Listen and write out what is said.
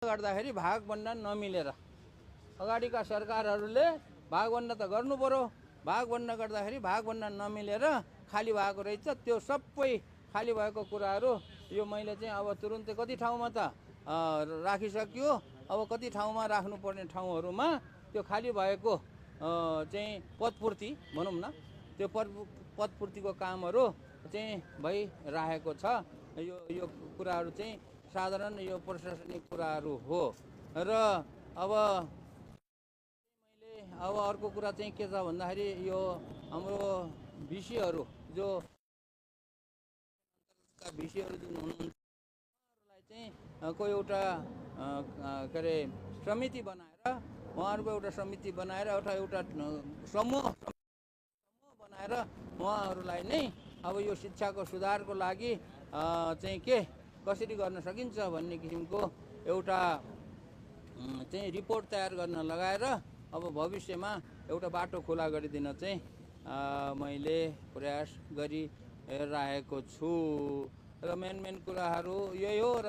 गर्दाखेरि भाग भन्न नमिलेर अगाडिका सरकारहरूले भाग भन्न त गर्नु पर्यो, भाग भन्न गर्दाखेरि भाग भन्न नमिलेर खाली भएको रहेछ। त्यो सबै खाली भएको कुराहरू यो मैले चाहिँ अब तुरुन्तै कति ठाउँमा त राखिसक्यो, अब कति ठाउँमा राख्नुपर्ने ठाउँहरूमा त्यो खाली भएको चाहिँ पदपूर्ति भनौँ न, त्यो पदपूर्तिको कामहरू चाहिँ भइरहेको छ। यो कुराहरू चाहिँ साधारण यो प्रशासनिक कुराहरू हो। र अब मैले अर्को कुरा चाहिँ के छ भन्दाखेरि यो हाम्रो भिसीहरू जो भिसीहरू जुन हुनुहुन्छ उहाँहरूलाई चाहिँ कोही एउटा के अरे समिति बनाएर, उहाँहरूको एउटा समिति बनाएर अथवा एउटा समूह बनाएर उहाँहरूलाई नै अब यो शिक्षाको सुधारको लागि चाहिँ के कसरी गर्न सकिन्छ भन्ने किसिमको एउटा चाहिँ रिपोर्ट तयार गर्न लगाएर अब भविष्यमा एउटा बाटो खुला गरिदिन चाहिँ मैले प्रयास गरिरहेको छु। र मेन कुराहरू यही हो। र